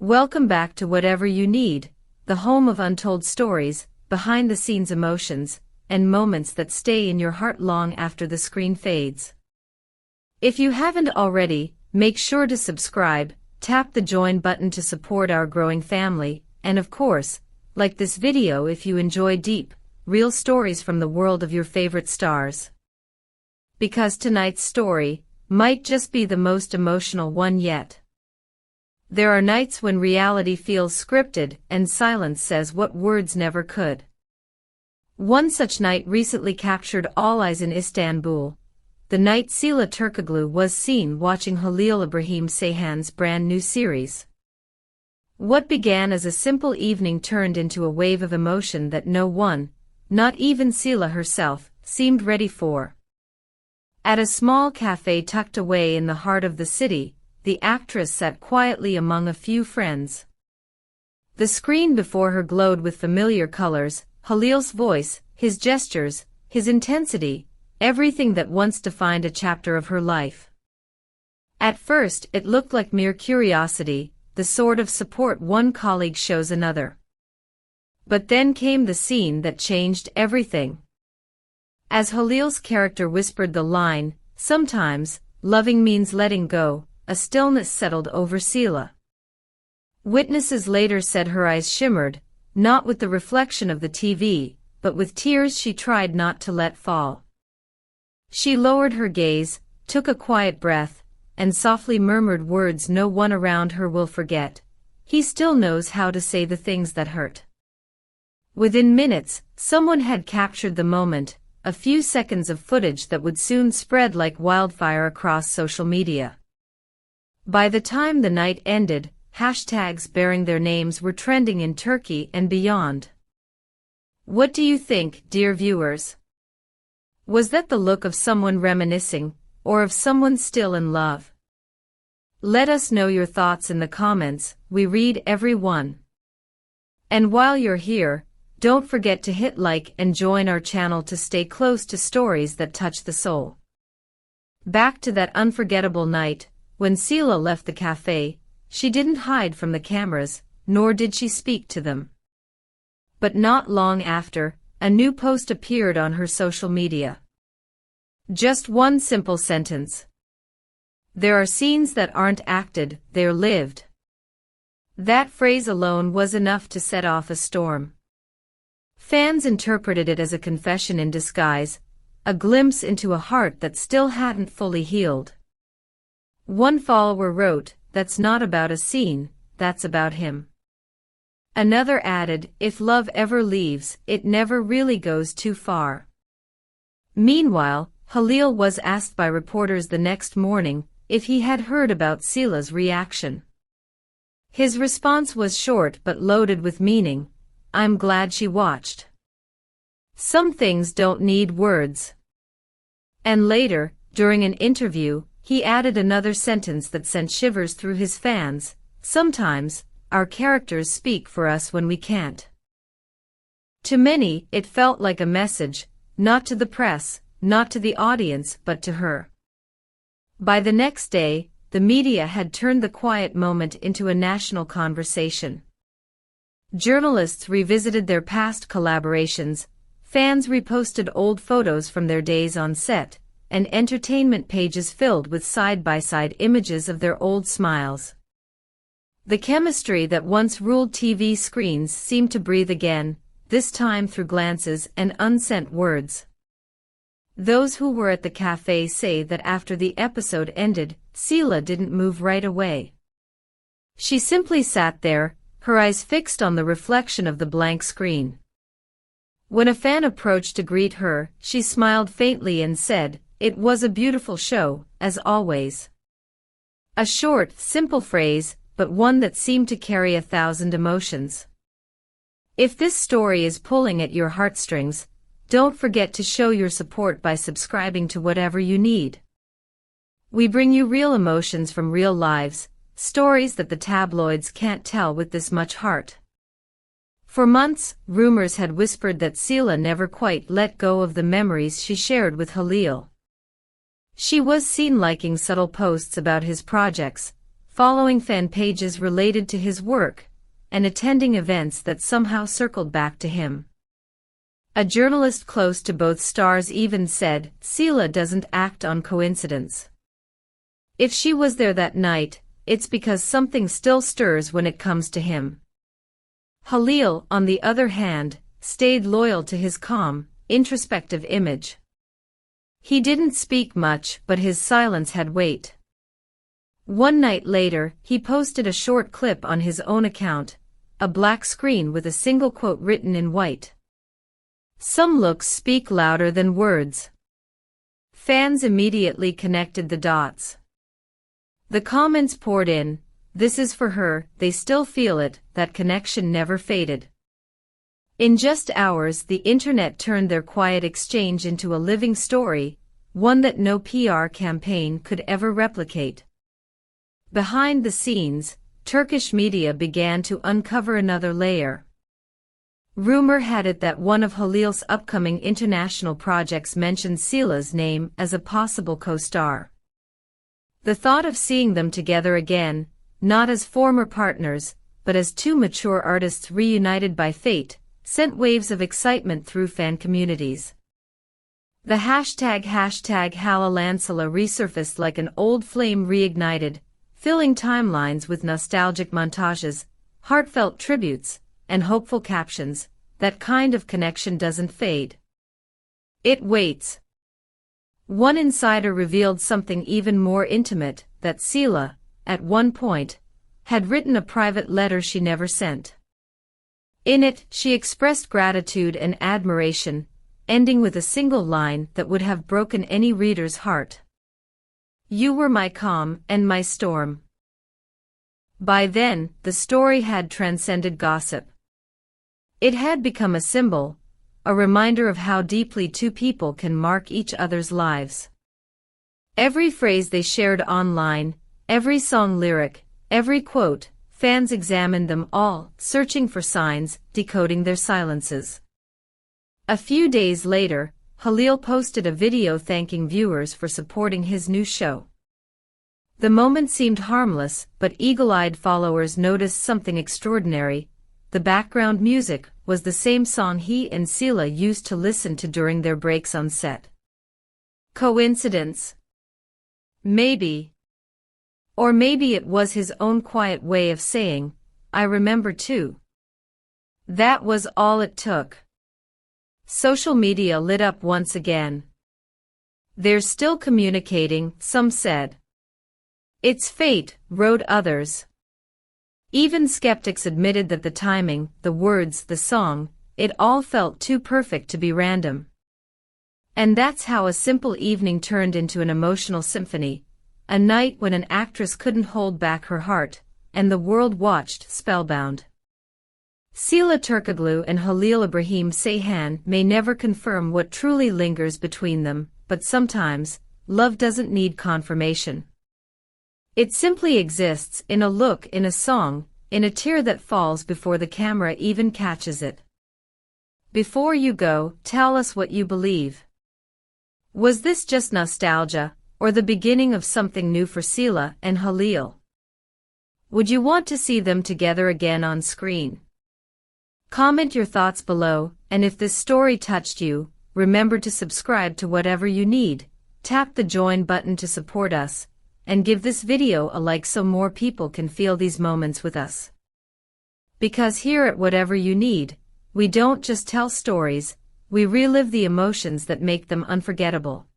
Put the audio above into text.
Welcome back to Whatever You Need, the home of untold stories, behind-the-scenes emotions, and moments that stay in your heart long after the screen fades. If you haven't already, make sure to subscribe, tap the join button to support our growing family, and of course, like this video if you enjoy deep, real stories from the world of your favorite stars. Because tonight's story might just be the most emotional one yet. There are nights when reality feels scripted and silence says what words never could. One such night recently captured all eyes in Istanbul, the night Sıla Türkoğlu was seen watching Halil İbrahim Ceyhan's brand new series. What began as a simple evening turned into a wave of emotion that no one, not even Sıla herself, seemed ready for. At a small cafe tucked away in the heart of the city, the actress sat quietly among a few friends. The screen before her glowed with familiar colors, Halil's voice, his gestures, his intensity, everything that once defined a chapter of her life. At first it looked like mere curiosity, the sort of support one colleague shows another. But then came the scene that changed everything. As Halil's character whispered the line, "Sometimes, loving means letting go," a stillness settled over Sıla. Witnesses later said her eyes shimmered, not with the reflection of the TV, but with tears she tried not to let fall. She lowered her gaze, took a quiet breath, and softly murmured words no one around her will forget. "He still knows how to say the things that hurt." Within minutes, someone had captured the moment, a few seconds of footage that would soon spread like wildfire across social media. By the time the night ended, hashtags bearing their names were trending in Turkey and beyond. What do you think, dear viewers? Was that the look of someone reminiscing, or of someone still in love? Let us know your thoughts in the comments, we read every one. And while you're here, don't forget to hit like and join our channel to stay close to stories that touch the soul. Back to that unforgettable night, when Sıla left the cafe, she didn't hide from the cameras, nor did she speak to them. But not long after, a new post appeared on her social media. Just one simple sentence. "There are scenes that aren't acted, they're lived." That phrase alone was enough to set off a storm. Fans interpreted it as a confession in disguise, a glimpse into a heart that still hadn't fully healed. One follower wrote, "That's not about a scene, that's about him." Another added, "If love ever leaves, it never really goes too far." Meanwhile, Halil was asked by reporters the next morning if he had heard about Sıla's reaction. His response was short but loaded with meaning, "I'm glad she watched. Some things don't need words." And later, during an interview, he added another sentence that sent shivers through his fans, "Sometimes, our characters speak for us when we can't." To many, it felt like a message, not to the press, not to the audience, but to her. By the next day, the media had turned the quiet moment into a national conversation. Journalists revisited their past collaborations, fans reposted old photos from their days on set, and entertainment pages filled with side-by-side images of their old smiles. The chemistry that once ruled TV screens seemed to breathe again, this time through glances and unsent words. Those who were at the cafe say that after the episode ended, Sıla didn't move right away. She simply sat there, her eyes fixed on the reflection of the blank screen. When a fan approached to greet her, she smiled faintly and said, "It was a beautiful show, as always." A short, simple phrase, but one that seemed to carry 1,000 emotions. If this story is pulling at your heartstrings, don't forget to show your support by subscribing to Whatever You Need. We bring you real emotions from real lives, stories that the tabloids can't tell with this much heart. For months, rumors had whispered that Sıla never quite let go of the memories she shared with Halil. She was seen liking subtle posts about his projects, following fan pages related to his work, and attending events that somehow circled back to him. A journalist close to both stars even said, "Sila doesn't act on coincidence. If she was there that night, it's because something still stirs when it comes to him." Halil, on the other hand, stayed loyal to his calm, introspective image. He didn't speak much, but his silence had weight. One night later, he posted a short clip on his own account, a black screen with a single quote written in white. "Some looks speak louder than words." Fans immediately connected the dots. The comments poured in, "This is for her, they still feel it," that connection never faded. In just hours, the internet turned their quiet exchange into a living story, one that no PR campaign could ever replicate. Behind the scenes, Turkish media began to uncover another layer. Rumor had it that one of Halil's upcoming international projects mentioned Sila's name as a possible co-star. The thought of seeing them together again, not as former partners, but as two mature artists reunited by fate, sent waves of excitement through fan communities. The hashtag Halil and Sila resurfaced like an old flame reignited, filling timelines with nostalgic montages, heartfelt tributes, and hopeful captions. That kind of connection doesn't fade. It waits. One insider revealed something even more intimate, that Sila, at one point, had written a private letter she never sent. In it, she expressed gratitude and admiration, ending with a single line that would have broken any reader's heart. "You were my calm and my storm." By then, the story had transcended gossip. It had become a symbol, a reminder of how deeply two people can mark each other's lives. Every phrase they shared online, every song lyric, every quote, fans examined them all, searching for signs, decoding their silences. A few days later, Halil posted a video thanking viewers for supporting his new show. The moment seemed harmless, but eagle-eyed followers noticed something extraordinary. The background music was the same song he and Sila used to listen to during their breaks on set. Coincidence? Maybe. Or maybe it was his own quiet way of saying, "I remember too." That was all it took. Social media lit up once again. "They're still communicating," some said. "It's fate," wrote others. Even skeptics admitted that the timing, the words, the song, it all felt too perfect to be random. And that's how a simple evening turned into an emotional symphony, a night when an actress couldn't hold back her heart, and the world watched spellbound. Sıla Türkoğlu and Halil İbrahim Ceyhan may never confirm what truly lingers between them, but sometimes, love doesn't need confirmation. It simply exists in a look, in a song, in a tear that falls before the camera even catches it. Before you go, tell us what you believe. Was this just nostalgia, or the beginning of something new for Sila and Halil? Would you want to see them together again on screen? Comment your thoughts below, and if this story touched you, remember to subscribe to whatever you need, tap the join button to support us, and give this video a like so more people can feel these moments with us. Because here at Whatever You Need, we don't just tell stories, we relive the emotions that make them unforgettable.